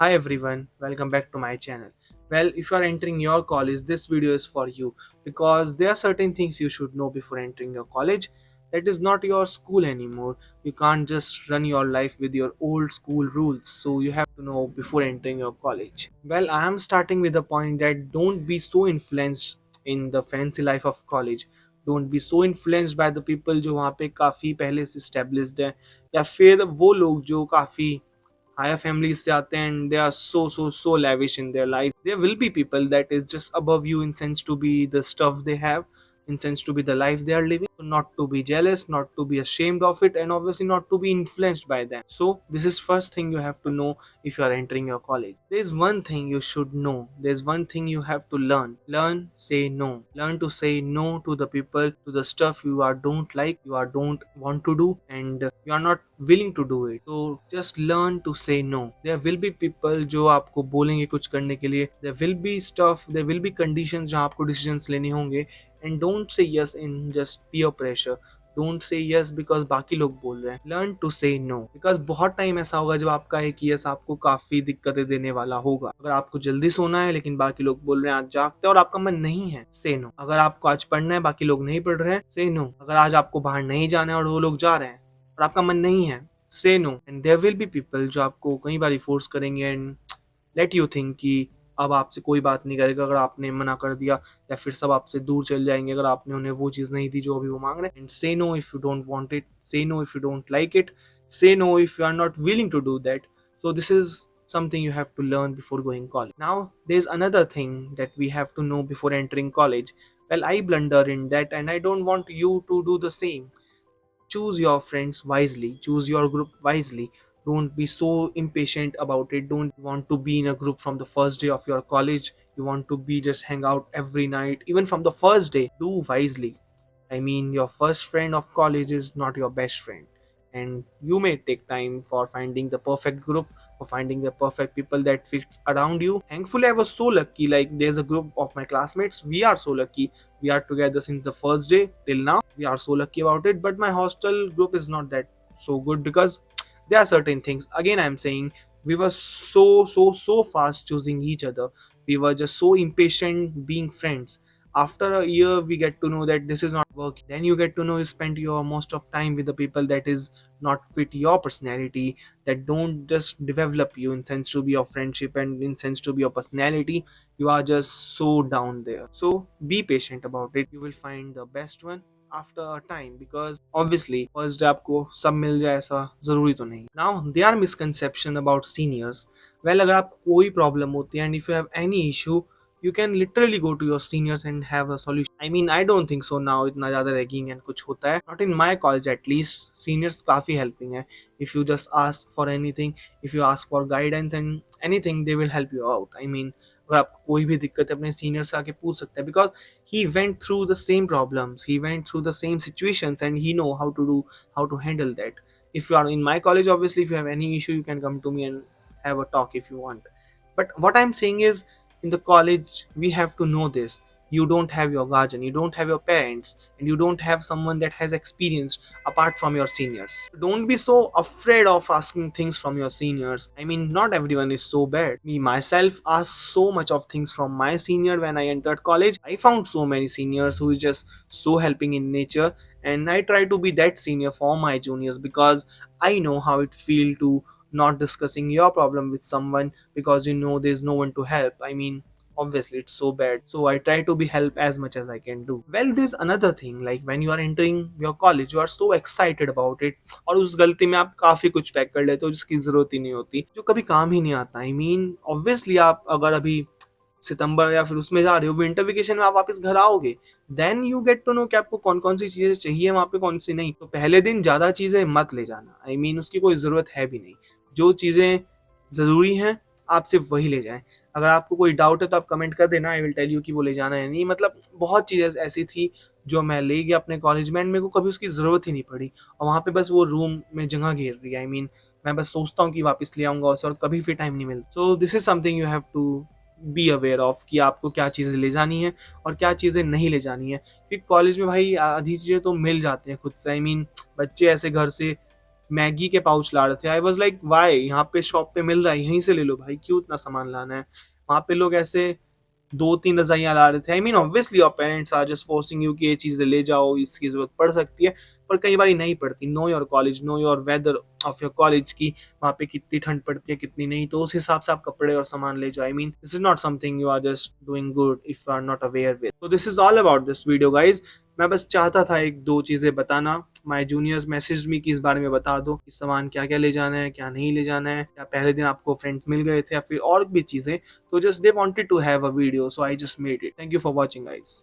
Hi everyone, welcome back to my channel. Well, if you are entering your college, this video is for you because there are certain things you should know before entering your college. That is not your school anymore. You can't just run your life with your old school rules, so you have to know before entering your college. Well, I am starting with the point that don't be so influenced in the fancy life of college. Don't be so influenced by the people जो वहाँ पे काफ़ी पहले से established है या फिर वो लोग जो काफ़ी higher families से आते हैं and they are so lavish in their life. There will be people that is just above you in sense to be the stuff they have, in sense to be the life they are living. So not to be jealous, not to be ashamed of it, and obviously not to be influenced by them. So this is first thing you have to know if you are entering your college. There's one thing you should know. There's one thing you have to learn. Learn, say no. Learn to say no to the people, to the stuff you are don't like, you are don't want to do, and you are not willing to do it. So just learn to say no. There will be people जो आपको बोलेंगे कुछ करने के लिए. There will be stuff, there will be conditions जहाँ आपको decisions लेने होंगे. And don't say yes in just peer pressure. Don't say yes because बाकी लोग बोल रहे हैं. Learn to say no. Because बहुत टाइम ऐसा होगा जब आपका एक yes आपको काफी दिक्कतें देने वाला होगा. अगर आपको जल्दी सोना है लेकिन बाकी लोग बोल रहे हैं आज जागते हैं और आपका मन नहीं है, say no. अगर आपको आज पढ़ना है बाकी लोग नहीं पढ़ रहे हैं, say no. अगर आज आपको बाहर नहीं जाना है और वो लोग जा रहे हैं और आपका मन नहीं है, say no. And there will be people जो आपको कई बार फोर्स करेंगे and let you think कि अब आपसे कोई बात नहीं करेगा अगर आपने मना कर दिया, या फिर सब आपसे दूर चल जाएंगे अगर आपने उन्हें वो चीज़ नहीं दी जो अभी वो मांग रहे हैं. And say no if you don't want it, say no if you don't like it, say no if you are not willing to do that. So this is something you have to learn before going college. Now there's another thing that we have to know before entering college. Well, I blunder in that and I don't want you to do the same. Choose your friends wisely, choose your group wisely. Don't be so impatient about it. Don't want to be in a group from the first day of your college. You want to be just hang out every night even from the first day. Do wisely. I mean, your first friend of college is not your best friend, and you may take time for finding the perfect group, for finding the perfect people that fits around you. Thankfully, I was so lucky. Like, there's a group of my classmates. We are so lucky. We are together since the first day till now. We are so lucky about it. But my hostel group is not that so good because there are certain things. Again, I'm saying we were so fast choosing each other. We were just so impatient being friends. After a year we get to know that this is not working. Then you get to know you spend your most of time with the people that is not fit your personality, that don't just develop you in sense to be your friendship and in sense to be your personality. You are just so down there. So be patient about it. You will find the best one after a time, because obviously first day आपको सब मिल जाए ऐसा जरूरी तो नहीं. Now there are misconception about seniors. Well, अगर आप कोई problem होती है and if you have any issue, you can literally go to your seniors and have a solution. I mean, I don't think so now इतना ज़्यादा ragging and कुछ होता है. Not in my college at least. Seniors काफ़ी helping है. If you just ask for anything, if you ask for guidance and anything, they will help you out. I mean, अगर आपको कोई भी दिक्कत है अपने सीनियर से आके पूछ सकते हैं, because he went through the same problems, he went through the same situations and he know how to handle that. If you are in my college, obviously if you have any issue you can come to me and have a talk if you want. But what I'm saying is, in the college we have to know this. You don't have your guardian, you don't have your parents, and you don't have someone that has experience apart from your seniors. Don't be so afraid of asking things from your seniors. I mean, not everyone is so bad. Me myself asked so much of things from my senior when I entered college. I found so many seniors who is just so helping in nature, and I try to be that senior for my juniors because I know how it feel to not discussing your problem with someone because you know there's no one to help. I mean, obviously it's so bad, so I try to be help as much as I can do. Well, there's another thing, like when you are entering your college, you are so excited about it और उस गलती में आप काफी कुछ pack कर लेते हो जिसकी जरूरत ही नहीं होती, जो कभी काम ही नहीं आता. आई मीन, ऑब्वियसली आप अगर अभी सितंबर या फिर उसमें जा रहे हो, विंटर वेकेशन में आप वापस घर आओगे, then you get to know कि आपको कौन कौन सी चीजें चाहिए वहां पे, कौन सी नहीं. तो पहले दिन ज्यादा चीजें मत ले जाना. आई मीन, उसकी कोई जरूरत है भी नहीं. जो चीजें जरूरी हैं आप सिर्फ वही ले जाएं. अगर आपको कोई डाउट है तो आप कमेंट कर देना, आई विल टेल यू कि वो ले जाना है नहीं. मतलब बहुत चीज़ें ऐसी थी जो मैं ले गया अपने कॉलेज में एंड मेरे को कभी उसकी ज़रूरत ही नहीं पड़ी, और वहाँ पे बस वो रूम में जगह घेर रही है. आई मीन, मैं बस सोचता हूँ कि वापस ले आऊँगा उसे और कभी फिर टाइम नहीं मिलता. So this is something you have to be aware of कि आपको क्या चीज़ें ले जानी है और क्या चीज़ें नहीं ले जानी है. क्योंकि कॉलेज में भाई आधी चीज़ें तो मिल जाते हैं खुद से. आई मीन, बच्चे ऐसे घर से मैगी के पाउच ला रहे थे। आई वाज लाइक व्हाई, यहाँ पे शॉप पे मिल रहा है, यहीं से ले लो भाई, क्यों इतना सामान लाना है। वहाँ पे लोग ऐसे 2-3 रजाइयाँ ला रहे थे। I mean obviously your parents are just forcing you कि ये चीज़ें ले जाओ, इसकी ज़रूरत पड़ सकती है, पर कई बारी नहीं पड़ती। Know your college, know your weather of your college की वहाँ पे कितनी ठंड पड़ती है कितनी नहीं, तो उस हिसाब से आप कपड़े और सामान ले जाओ। I mean this is not something you are just doing good if you are not aware with. तो this is all about this video guys. मैं बस चाहता था एक दो चीज़ें बताना। माय जूनियर्स मैसेज मी कि इस बारे में बता दो कि सामान क्या क्या ले जाना है, क्या नहीं ले जाना है, या पहले दिन आपको फ्रेंड्स मिल गए थे या फिर और भी चीज़ें, तो just they wanted to have a video, so I just made it. Thank you for watching guys.